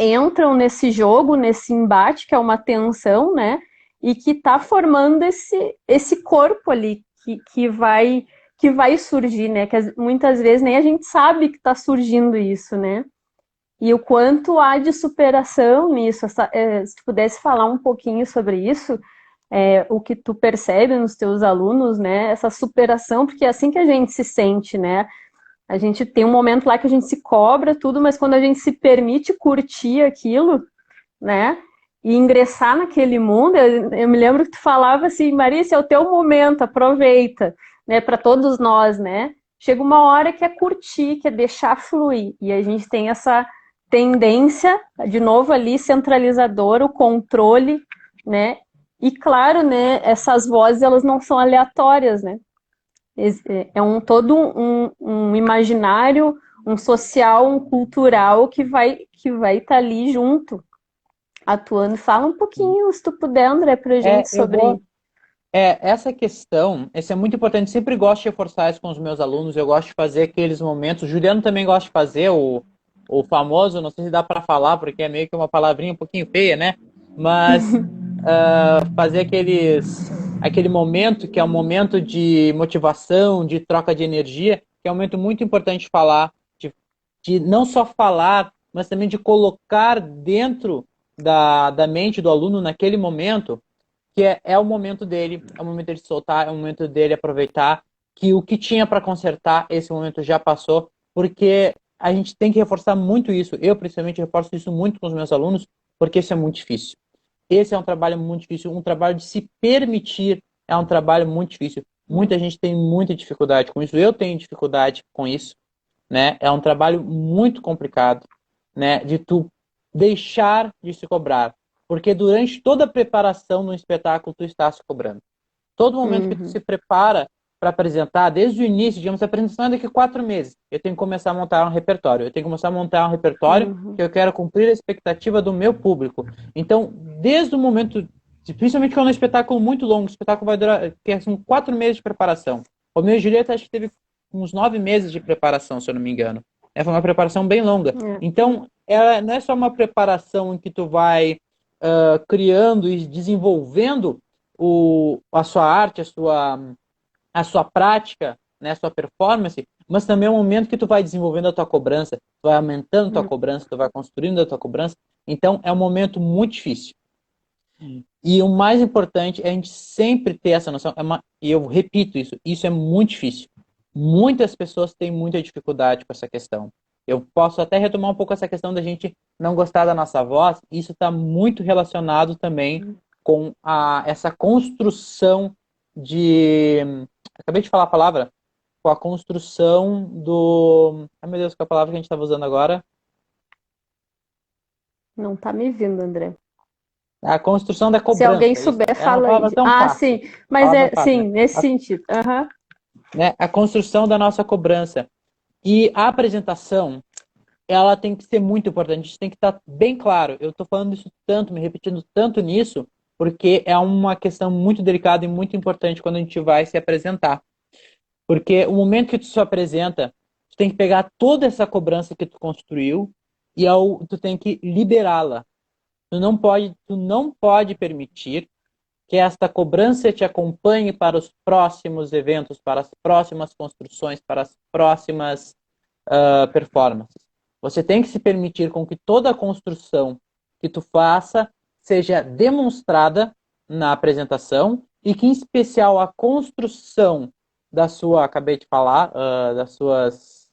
entram nesse jogo, nesse embate, que é uma tensão, né? E que está formando esse corpo ali que vai surgir, né? Que muitas vezes nem a gente sabe que está surgindo isso, né? E o quanto há de superação nisso. Se tu pudesse falar um pouquinho sobre isso, o que tu percebe nos teus alunos, né? Essa superação, porque é assim que a gente se sente, né? A gente tem um momento lá que a gente se cobra tudo, mas quando a gente se permite curtir aquilo, né? E ingressar naquele mundo, eu me lembro que tu falava assim, Marícia, é o teu momento, aproveita, né? Para todos nós, né? Chega uma hora que é curtir, que é deixar fluir. E a gente tem essa tendência, de novo ali, centralizadora, o controle, né? E claro, né, essas vozes, elas não são aleatórias, né? Todo um imaginário, um social, um cultural que vai estar ali junto, atuando. Fala um pouquinho, se tu puder, André, pra gente Eu sobre. vou. Essa questão, isso é muito importante. Sempre gosto de reforçar isso com os meus alunos. Eu gosto de fazer aqueles momentos. O Juliano também gosta de fazer o famoso, não sei se dá para falar, porque é meio que uma palavrinha um pouquinho feia, né? Mas fazer aquele momento que é um momento de motivação, de troca de energia, que é um momento muito importante de falar, de não só falar, mas também de colocar dentro da mente do aluno naquele momento, que é o momento dele, é o momento dele soltar, é o momento dele aproveitar, que o que tinha para consertar, esse momento já passou, porque a gente tem que reforçar muito isso. Eu, principalmente, reforço isso muito com os meus alunos, porque isso é muito difícil. Esse é um trabalho muito difícil, um trabalho de se permitir é um trabalho muito difícil. Muita gente tem muita dificuldade com isso, eu tenho dificuldade com isso, né? É um trabalho muito complicado, né? De tu deixar de se cobrar, porque durante toda a preparação no espetáculo tu está se cobrando. Todo momento que tu se prepara para apresentar, desde o início, digamos, a apresentação é daqui a 4 meses. Eu tenho que começar a montar um repertório. Eu tenho que começar a montar um repertório que eu quero cumprir a expectativa do meu público. Então, desde o momento, principalmente quando é um espetáculo muito longo, o espetáculo vai durar, que são 4 meses de preparação. O meu Julieta acho que teve uns 9 meses de preparação, se eu não me engano. Foi uma preparação bem longa. Então, ela não é só uma preparação em que tu vai criando e desenvolvendo a sua arte, a sua prática, né, a sua performance, mas também é um momento que tu vai desenvolvendo a tua cobrança, tu vai aumentando a tua cobrança, tu vai construindo a tua cobrança. Então, é um momento muito difícil. E o mais importante é a gente sempre ter essa noção, e eu repito isso é muito difícil. Muitas pessoas têm muita dificuldade com essa questão. Eu posso até retomar um pouco essa questão da gente não gostar da nossa voz, isso está muito relacionado também com essa construção de... Acabei de falar a palavra, com a construção do... Ai, meu Deus, qual é a palavra que a gente estava usando agora? Não tá me vindo, André. A construção da Se cobrança. alguém souber, É uma fala aí. palavra tão fácil. Sim, mas Fácil, sim, né? nesse sentido. Né? A construção da nossa cobrança. E a apresentação, ela tem que ser muito importante. Isso tem que estar bem claro. Eu estou falando isso tanto, me repetindo tanto nisso, porque é uma questão muito delicada e muito importante quando a gente vai se apresentar. Porque o momento que tu se apresenta, tu tem que pegar toda essa cobrança que tu construiu e tu tem que liberá-la. Tu não pode permitir que esta cobrança te acompanhe para os próximos eventos, para as próximas construções, para as próximas performances. Você tem que se permitir com que toda a construção que tu faça seja demonstrada na apresentação e que, em especial, a construção acabei de falar, das suas...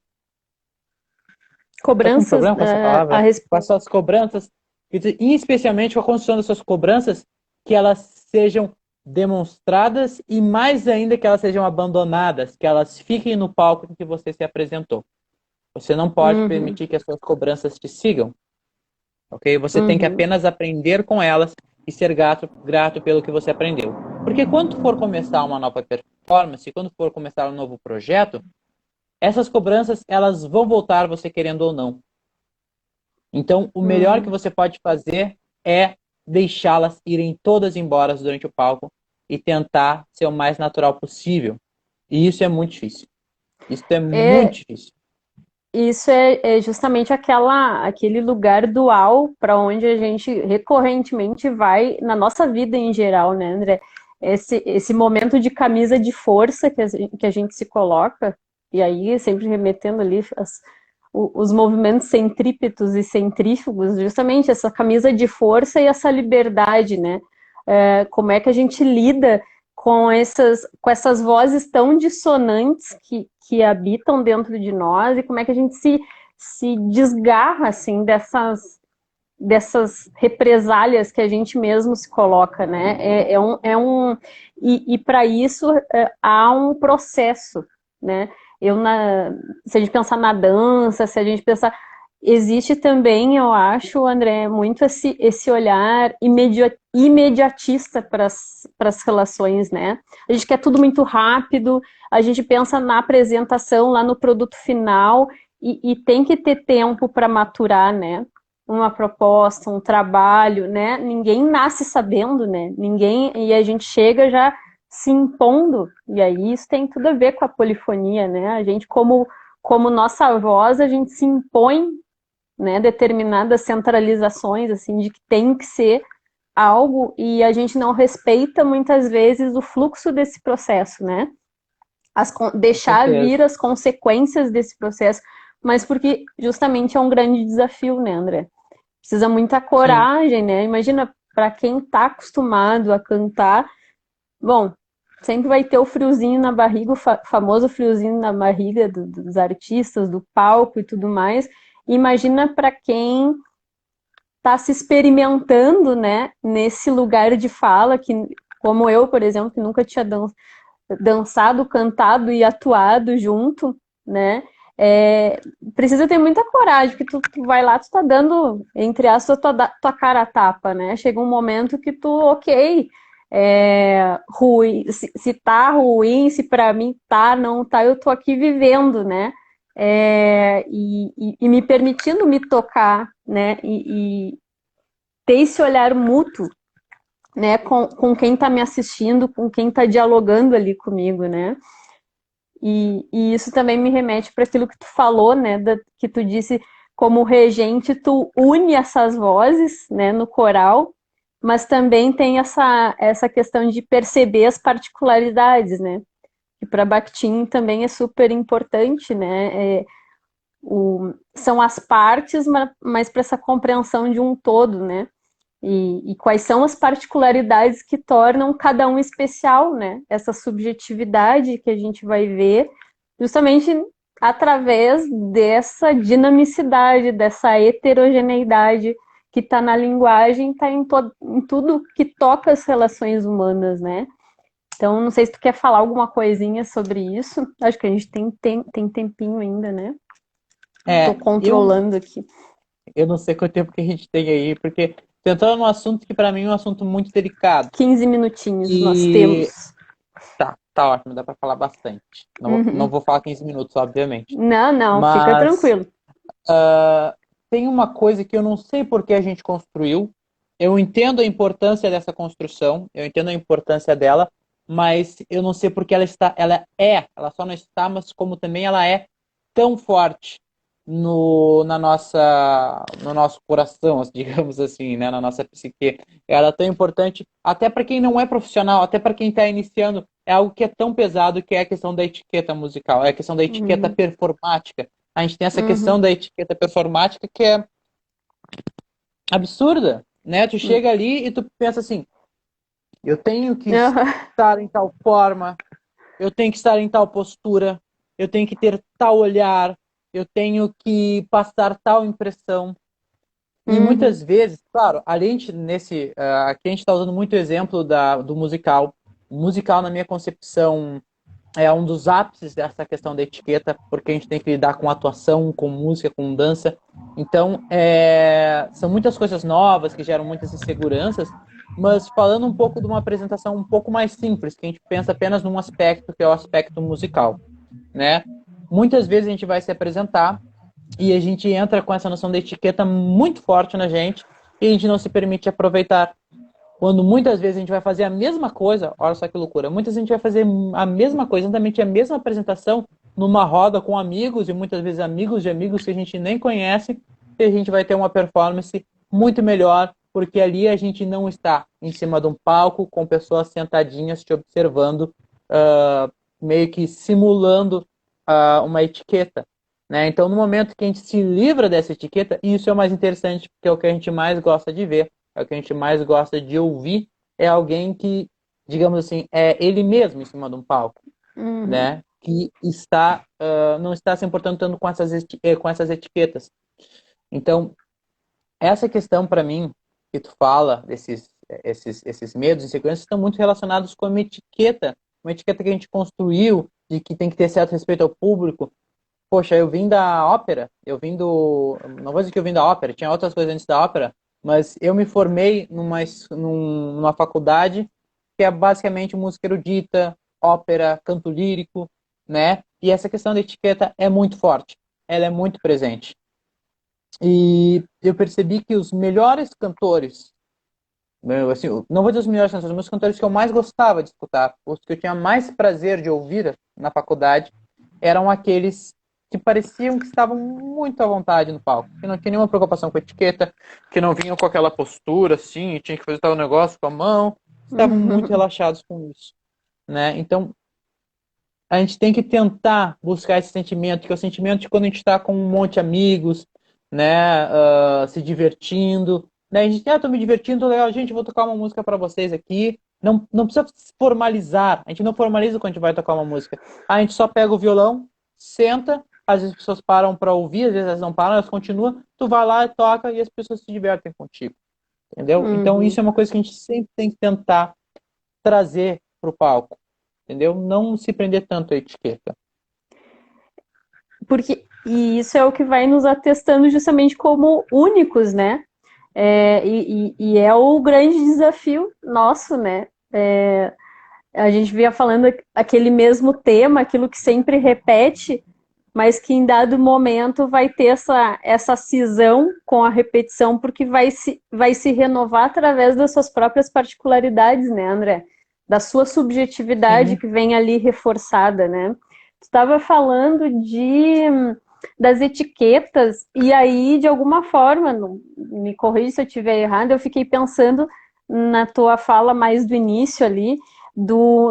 Cobranças, Tô com problema com essa palavra? Com as suas cobranças, e especialmente com a construção das suas cobranças, que elas sejam demonstradas e, mais ainda, que elas sejam abandonadas, que elas fiquem no palco em que você se apresentou. Você não pode permitir que as suas cobranças te sigam, ok? Você tem que apenas aprender com elas e ser grato pelo que você aprendeu. Porque quando for começar uma nova performance, quando for começar um novo projeto, essas cobranças, elas vão voltar, você querendo ou não. Então, o melhor que você pode fazer é deixá-las irem todas embora durante o palco e tentar ser o mais natural possível. E isso é muito difícil. Isso é muito difícil. Isso é justamente aquele lugar dual para onde a gente recorrentemente vai na nossa vida em geral, né, André? Esse momento de camisa de força que a gente se coloca, e aí sempre remetendo ali os movimentos centrípetos e centrífugos, justamente essa camisa de força e essa liberdade, né? Como é que a gente lida com essas vozes tão dissonantes que habitam dentro de nós e como é que a gente se desgarra assim dessas represálias que a gente mesmo se coloca, né? E para isso há um processo, né? Se a gente pensar na dança, se a gente pensar... Existe também, eu acho, André, muito esse olhar imediatista para as relações, né? A gente quer tudo muito rápido, a gente pensa na apresentação, lá no produto final, e tem que ter tempo para maturar, né? Uma proposta, um trabalho, né? Ninguém nasce sabendo, né? E a gente chega já se impondo, e aí isso tem tudo a ver com a polifonia, né? A gente, como nossa voz, a gente se impõe, né, determinadas centralizações, assim, de que tem que ser algo e a gente não respeita muitas vezes o fluxo desse processo, né? Deixar vir as consequências desse processo, mas porque justamente é um grande desafio, né, André? Precisa muita coragem, né? Imagina, para quem está acostumado a cantar, bom, sempre vai ter o friozinho na barriga, o famoso friozinho na barriga dos artistas, do palco e tudo mais. Imagina para quem está se experimentando, né, nesse lugar de fala, que, como eu, por exemplo, que nunca tinha dançado, cantado e atuado junto, né? Precisa ter muita coragem, porque tu vai lá, tu tá dando, entre aspas, tua cara a tapa, né? Chega um momento que tu, ok, ruim, se tá ruim, se pra mim tá, não tá, eu tô aqui vivendo, né? E me permitindo me tocar, né? E ter esse olhar mútuo, né? Com quem tá me assistindo, com quem tá dialogando ali comigo, né? E isso também me remete para aquilo que tu falou, né? Que tu disse, como regente, tu une essas vozes, né, no coral, mas também tem essa questão de perceber as particularidades, né? Que para Bakhtin também é super importante, né? São as partes, mas para essa compreensão de um todo, né? E quais são as particularidades que tornam cada um especial, né? Essa subjetividade que a gente vai ver justamente através dessa dinamicidade, dessa heterogeneidade que está na linguagem, está em tudo que toca as relações humanas, né? Então, não sei se tu quer falar alguma coisinha sobre isso. Acho que a gente tem tempinho ainda, né? Estou controlando aqui. Eu não sei quanto tempo que a gente tem aí, porque tentando num assunto que para mim é um assunto muito delicado. 15 minutinhos nós temos. Tá ótimo, dá para falar bastante. Não vou falar 15 minutos, obviamente. Não, mas, fica tranquilo. Tem uma coisa que eu não sei por que a gente construiu. Eu entendo a importância dessa construção, eu entendo a importância dela, mas eu não sei porque ela só não está, mas como também ela é tão forte no nosso coração, digamos assim, né, na nossa psique. Ela é tão importante, até para quem não é profissional, até para quem está iniciando, é algo que é tão pesado, que é a questão da etiqueta musical, é a questão da etiqueta performática. A gente tem essa questão da etiqueta performática que é absurda, né? Tu chega ali e tu pensa assim, eu tenho que estar em tal forma, eu tenho que estar em tal postura, eu tenho que ter tal olhar, eu tenho que passar tal impressão. E muitas vezes, claro, aqui a gente está usando muito o exemplo do musical. O musical, na minha concepção, é um dos ápices dessa questão da etiqueta, porque a gente tem que lidar com atuação, com música, com dança. Então, são muitas coisas novas que geram muitas inseguranças, mas falando um pouco de uma apresentação um pouco mais simples, que a gente pensa apenas num aspecto, que é o aspecto musical, né? Muitas vezes a gente vai se apresentar e a gente entra com essa noção da etiqueta muito forte na gente e a gente não se permite aproveitar. Quando muitas vezes a gente vai fazer a mesma coisa, olha só que loucura, muitas vezes a gente vai fazer a mesma coisa, exatamente a mesma apresentação numa roda com amigos e muitas vezes amigos de amigos que a gente nem conhece e a gente vai ter uma performance muito melhor porque ali a gente não está em cima de um palco com pessoas sentadinhas te observando, meio que simulando uma etiqueta. Né? Então, no momento que a gente se livra dessa etiqueta, e isso é o mais interessante, porque é o que a gente mais gosta de ver, é o que a gente mais gosta de ouvir, é alguém que, digamos assim, é ele mesmo em cima de um palco, né? Que não está se importando tanto com essas etiquetas. Então, essa questão para mim, que tu fala, esses medos e inseguranças, estão muito relacionados com uma etiqueta que a gente construiu, de que tem que ter certo respeito ao público. Poxa, eu vim da ópera, não vou dizer que eu vim da ópera, tinha outras coisas antes da ópera, mas eu me formei numa faculdade que é basicamente música erudita, ópera, canto lírico, né? E essa questão da etiqueta é muito forte, ela é muito presente. E eu percebi que os melhores cantores, assim, não vou dizer os melhores cantores, mas os cantores que eu mais gostava de escutar, os que eu tinha mais prazer de ouvir na faculdade, eram aqueles que pareciam que estavam muito à vontade no palco, que não tinha nenhuma preocupação com etiqueta, que não vinham com aquela postura assim, tinha que fazer tal negócio com a mão, estavam muito relaxados com isso, né? Então, a gente tem que tentar buscar esse sentimento, que é o sentimento de quando a gente está com um monte de amigos, né, se divertindo, né? A gente, tô me divertindo, tô legal, gente, vou tocar uma música para vocês aqui. Não, não precisa formalizar, a gente não formaliza quando a gente vai tocar uma música. A gente só pega o violão, senta, às vezes as pessoas param para ouvir, às vezes elas não param, elas continuam, tu vai lá e toca e as pessoas se divertem contigo, entendeu? Então Uhum. isso é uma coisa que a gente sempre tem que tentar trazer para o palco, entendeu? Não se prender tanto à etiqueta. E isso é o que vai nos atestando justamente como únicos, né? E é o grande desafio nosso, né? A gente vinha falando aquele mesmo tema, aquilo que sempre repete, mas que em dado momento vai ter essa cisão com a repetição, porque vai se renovar através das suas próprias particularidades, né, André? Da sua subjetividade Sim, que vem ali reforçada, né? Tu estava falando das etiquetas, e aí, de alguma forma, me corrija se eu estiver errado, eu fiquei pensando na tua fala mais do início ali,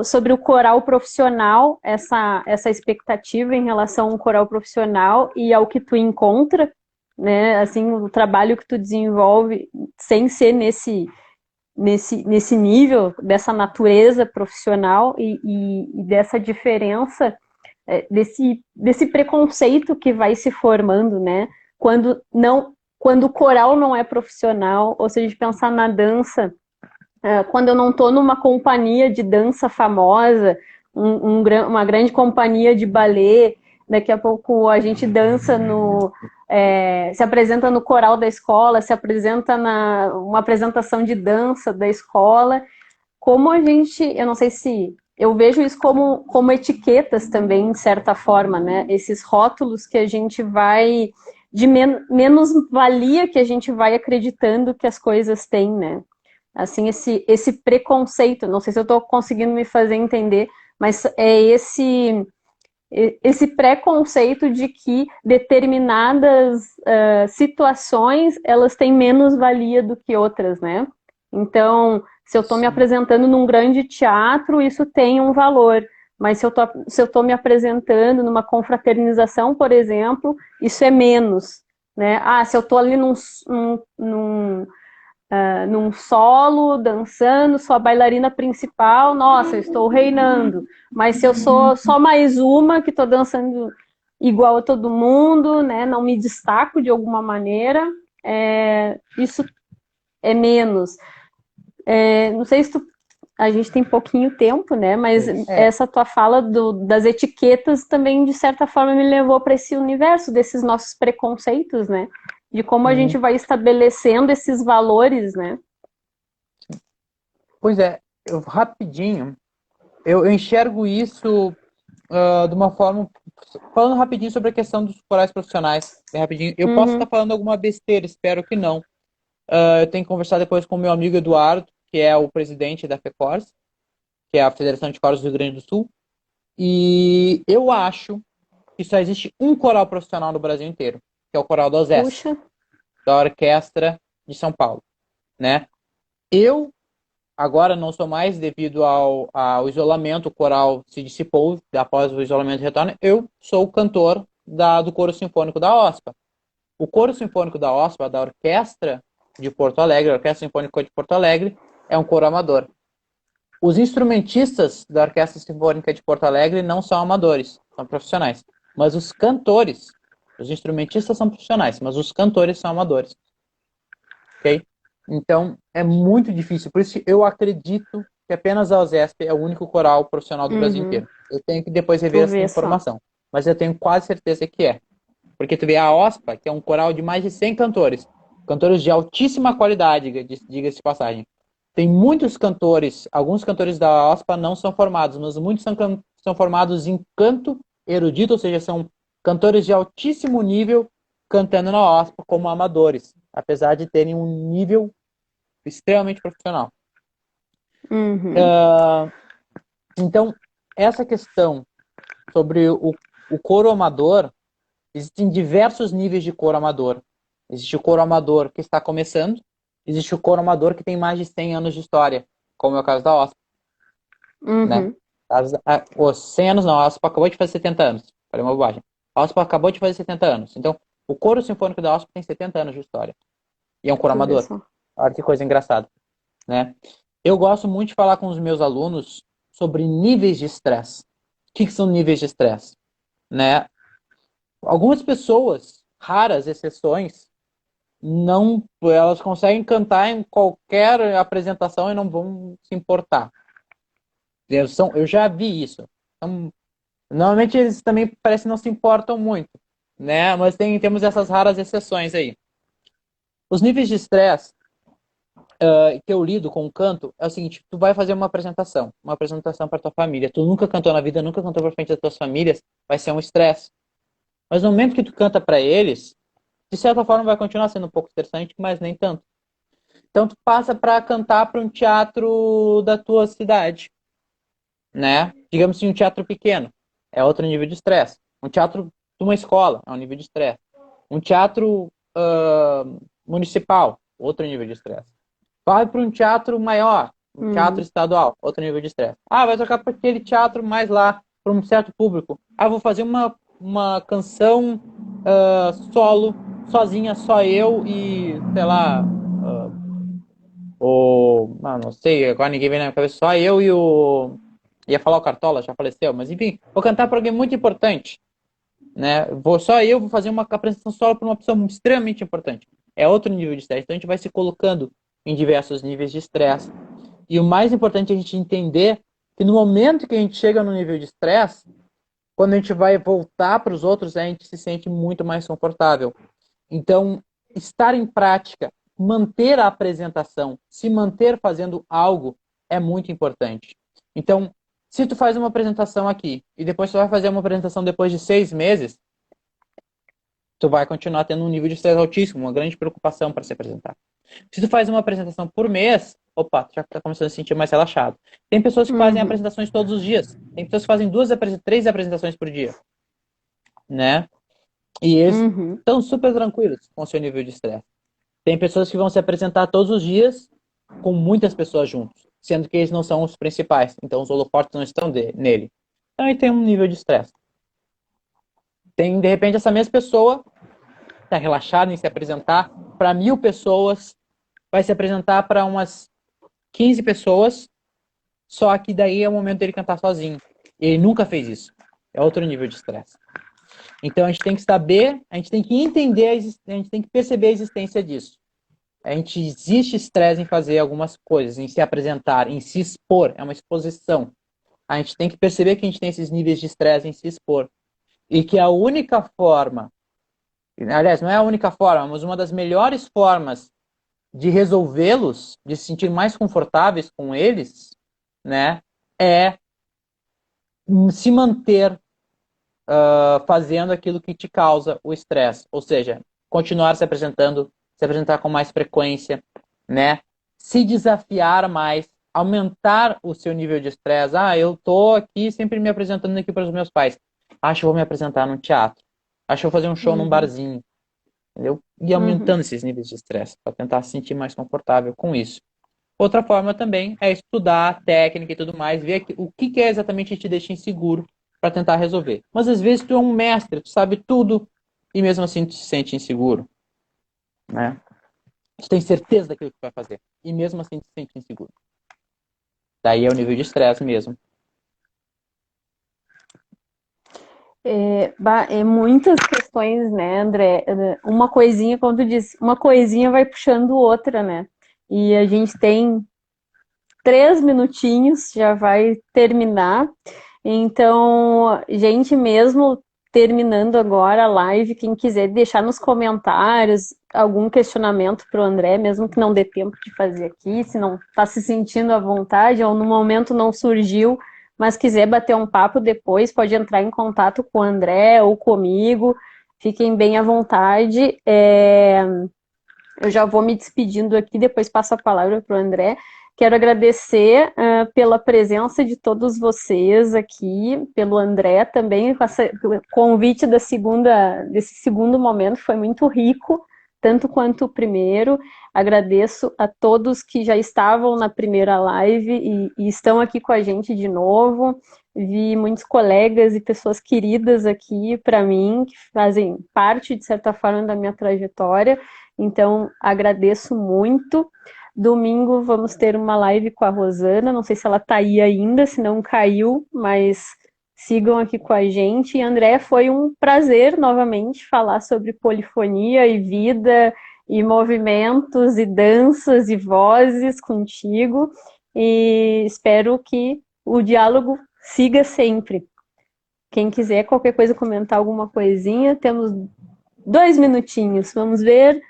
sobre o coral profissional, essa expectativa em relação ao coral profissional e ao que tu encontra, né? Assim, o trabalho que tu desenvolve sem ser nesse nível, dessa natureza profissional e dessa diferença, desse preconceito que vai se formando, né? Quando o coral não é profissional, ou seja, pensar na dança quando eu não estou numa companhia de dança famosa, uma grande companhia de balé, daqui a pouco a gente dança se apresenta no coral da escola, se apresenta uma apresentação de dança da escola. Como a gente, eu não sei se eu vejo isso como etiquetas também, de certa forma, né? Esses rótulos que a gente vai de menos valia que a gente vai acreditando que as coisas têm, né? Assim, esse preconceito, não sei se eu estou conseguindo me fazer entender, mas é esse preconceito de que determinadas situações elas têm menos valia do que outras, né? Então, se eu estou me sim. apresentando num grande teatro, isso tem um valor. Mas se eu estou me apresentando numa confraternização, por exemplo, isso é menos. Né? Ah, se eu estou ali num solo, dançando, sou a bailarina principal, nossa, eu estou reinando. Mas se eu sou só mais uma que estou dançando igual a todo mundo, né, não me destaco de alguma maneira, isso é menos. Não sei se a gente tem pouquinho tempo, né? Mas É, essa tua fala das etiquetas também, de certa forma, me levou para esse universo desses nossos preconceitos, né? De como a gente sim. vai estabelecendo esses valores, né? Pois é, rapidinho, eu enxergo isso de uma forma. Falando rapidinho sobre a questão dos corais profissionais, bem rapidinho. Eu posso estar Uhum. falando alguma besteira, espero que não. Eu tenho que conversar depois com o meu amigo Eduardo, que é o presidente da FECORS, que é a Federação de Coros do Rio Grande do Sul. E eu acho que só existe um coral profissional no Brasil inteiro, que é o coral da OSESP, Puxa. da Orquestra de São Paulo, né? Eu agora não sou mais devido ao isolamento, o coral se dissipou após o isolamento retorno. Eu sou o cantor do Coro Sinfônico da OSPA. O Coro Sinfônico da OSPA, da Orquestra de Porto Alegre, a Orquestra Sinfônica de Porto Alegre, é um coro amador. Os instrumentistas da Orquestra Sinfônica de Porto Alegre não são amadores, são profissionais. Mas os cantores, os instrumentistas são profissionais, mas os cantores são amadores. Ok? Então, é muito difícil. Por isso, eu acredito que apenas a OSESP é o único coral profissional do Brasil Uhum. inteiro. Eu tenho que depois rever Tu essa vê só. informação. Mas eu tenho quase certeza que é. Porque tu vê a OSPA, que é um coral de mais de 100 cantores. Cantores de altíssima qualidade, diga-se de passagem. Tem muitos cantores, alguns cantores da OSPA não são formados, mas muitos são formados em canto erudito, ou seja, são cantores de altíssimo nível cantando na OSPA como amadores, apesar de terem um nível extremamente profissional. Uhum. Então, essa questão sobre o coro amador, existem diversos níveis de coro amador. Existe o coro amador que está começando, existe o coro amador que tem mais de 100 anos de história, como é o caso da OSPA, né? Uhum. Os 100 anos não, a OSPA acabou de fazer 70 anos. Falei uma bobagem. A OSPA acabou de fazer 70 anos. Então, o coro sinfônico da OSPA tem 70 anos de história. E é um coro Tu vê amador. só. Olha que coisa engraçada, né? Eu gosto muito de falar com os meus alunos sobre níveis de estresse. O que são níveis de estresse, né? Algumas pessoas, raras exceções, não, elas conseguem cantar em qualquer apresentação e não vão se importar. Eu já vi isso. Então, normalmente eles também parecem não se importam muito, né? Mas temos essas raras exceções aí. Os níveis de estresse que eu lido com o canto é o seguinte: tu vai fazer uma apresentação para tua família. Tu nunca cantou na vida, nunca cantou para frente das tuas famílias, vai ser um estresse. Mas no momento que tu canta para eles, de certa forma vai continuar sendo um pouco estressante, mas nem tanto. Então tu passa para cantar para um teatro da tua cidade, né? Digamos assim, um teatro pequeno, é outro nível de estresse. Um teatro de uma escola é um nível de estresse. Um teatro municipal, outro nível de estresse. Vai para um teatro maior, um teatro estadual, outro nível de estresse. Ah, vai tocar para aquele teatro mais lá, para um certo público. Ah, vou fazer uma canção solo, sozinha, só eu e, sei lá, não sei, agora ninguém vem na minha cabeça, só eu e o... Ia falar o Cartola, já faleceu, mas enfim, vou cantar para alguém muito importante, né? Só eu vou fazer uma apresentação solo para uma pessoa extremamente importante. É outro nível de estresse. Então a gente vai se colocando em diversos níveis de estresse. E o mais importante é a gente entender que no momento que a gente chega no nível de estresse, quando a gente vai voltar para os outros, a gente se sente muito mais confortável. Então, estar em prática, manter a apresentação, se manter fazendo algo é muito importante. Então, se tu faz uma apresentação aqui e depois tu vai fazer uma apresentação depois de 6 meses, tu vai continuar tendo um nível de estresse altíssimo, uma grande preocupação para se apresentar. Se tu faz uma apresentação por mês, opa, tu já está começando a se sentir mais relaxado. Tem pessoas que fazem apresentações todos os dias. Tem pessoas que fazem 3 apresentações por dia, né? E eles estão super tranquilos com o seu nível de estresse. Tem pessoas que vão se apresentar todos os dias com muitas pessoas juntos, sendo que eles não são os principais. Então os holofotes não estão nele. Então ele tem um nível de estresse. Tem, de repente, essa mesma pessoa está relaxada em se apresentar para 1.000 pessoas, vai se apresentar para umas 15 pessoas, só que daí é o momento dele cantar sozinho. E ele nunca fez isso. É outro nível de estresse. Então a gente tem que saber, a gente tem que entender, a gente tem que perceber a existência disso. Existe estresse em fazer algumas coisas, em se apresentar, em se expor, é uma exposição. A gente tem que perceber que a gente tem esses níveis de estresse em se expor. E que a única forma, aliás, não é a única forma, mas uma das melhores formas de resolvê-los, de se sentir mais confortáveis com eles, né, é se manter fazendo aquilo que te causa o estresse. Ou seja, continuar se apresentando, se apresentar com mais frequência, né, se desafiar mais, aumentar o seu nível de estresse. Ah, eu tô aqui sempre me apresentando aqui para os meus pais. Acho que vou me apresentar num teatro. Acho que vou fazer um show num barzinho. Entendeu? E aumentando esses níveis de estresse para tentar se sentir mais confortável com isso. Outra forma também é estudar a técnica e tudo mais, ver o que é exatamente que te deixa inseguro para tentar resolver. Mas às vezes tu é um mestre, tu sabe tudo e mesmo assim tu se sente inseguro, né? Tu tem certeza daquilo que tu vai fazer e mesmo assim tu se sente inseguro. Daí é o nível de estresse mesmo. Muitas questões, né, André? Uma coisinha, como tu disse, uma coisinha vai puxando outra, né? E a gente tem 3 minutinhos, já vai terminar. Então, gente, mesmo terminando agora a live, quem quiser deixar nos comentários algum questionamento para o André, mesmo que não dê tempo de fazer aqui, se não está se sentindo à vontade ou no momento não surgiu, mas quiser bater um papo depois, pode entrar em contato com o André ou comigo, fiquem bem à vontade. Eu já vou me despedindo aqui, depois passo a palavra para o André. Quero agradecer pela presença de todos vocês aqui, pelo André também, o convite desse segundo momento foi muito rico, tanto quanto o primeiro. Agradeço a todos que já estavam na primeira live e estão aqui com a gente de novo. Vi muitos colegas e pessoas queridas aqui para mim, que fazem parte, de certa forma, da minha trajetória. Então, agradeço muito. Domingo vamos ter uma live com a Rosana, não sei se ela está aí ainda, se não caiu, mas sigam aqui com a gente. E André, foi um prazer novamente falar sobre polifonia e vida, e movimentos, e danças, e vozes contigo, e espero que o diálogo siga sempre. Quem quiser qualquer coisa, comentar alguma coisinha, temos 2 minutinhos, vamos ver.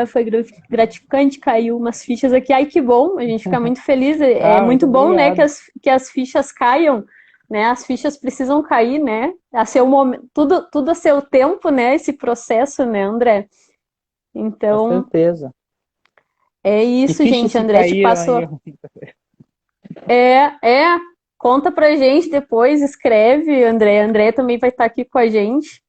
Foi gratificante, caiu umas fichas aqui. Ai, que bom, a gente fica muito feliz. É muito bom, né, que as fichas caiam, né? As fichas precisam cair, né? A seu momento, tudo a seu tempo, né? Esse processo, né, André? Então, com certeza. É isso, gente. André te passou. Conta pra gente depois, escreve, André. André também vai estar aqui com a gente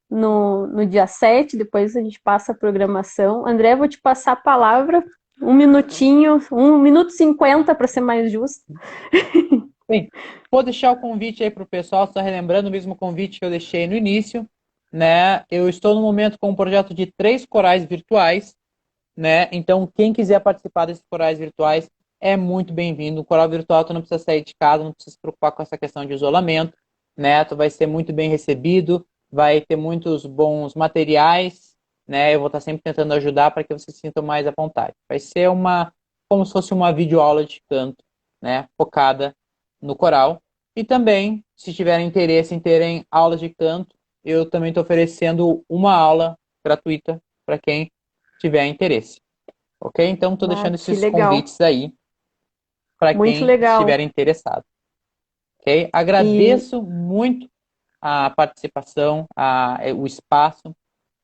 no dia 7, depois a gente passa a programação. André, vou te passar a palavra, 1 minutinho, 1 minuto e 50 para ser mais justo. Bem, vou deixar o convite aí para o pessoal, só relembrando o mesmo convite que eu deixei no início, né? Eu estou no momento com um projeto de 3 corais virtuais, né? Então, quem quiser participar desses corais virtuais é muito bem-vindo. O coral virtual, tu não precisa sair de casa, não precisa se preocupar com essa questão de isolamento, né? Tu vai ser muito bem recebido, vai ter muitos bons materiais, né? Eu vou estar sempre tentando ajudar para que vocês se sintam mais à vontade. Vai ser como se fosse uma videoaula de canto, né? Focada no coral. E também, se tiverem interesse em terem aulas de canto, eu também estou oferecendo uma aula gratuita para quem tiver interesse. Ok? Então, estou deixando esses convites aí para quem estiver interessado. Ok? Agradeço muito a participação, o espaço,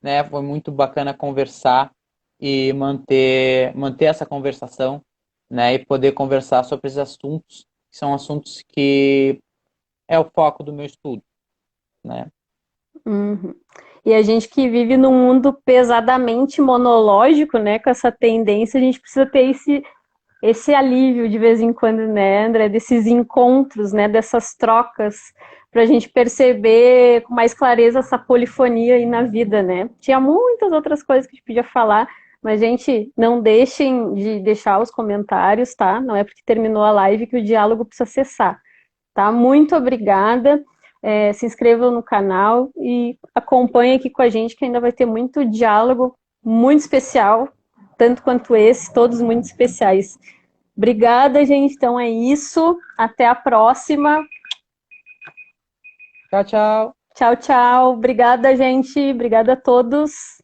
né? Foi muito bacana conversar e manter essa conversação, né? E poder conversar sobre esses assuntos, que são assuntos que é o foco do meu estudo, né? Uhum. E a gente que vive num mundo pesadamente monológico, né? Com essa tendência, a gente precisa ter esse alívio de vez em quando, né, André? Desses encontros, né? Dessas trocas, para a gente perceber com mais clareza essa polifonia aí na vida, né? Tinha muitas outras coisas que a gente podia falar, mas, gente, não deixem de deixar os comentários, tá? Não é porque terminou a live que o diálogo precisa cessar, tá? Muito obrigada. Se inscrevam no canal e acompanhem aqui com a gente, que ainda vai ter muito diálogo muito especial, tanto quanto esse, todos muito especiais. Obrigada, gente. Então é isso. Até a próxima. Tchau, tchau. Tchau, tchau. Obrigada, gente. Obrigada a todos.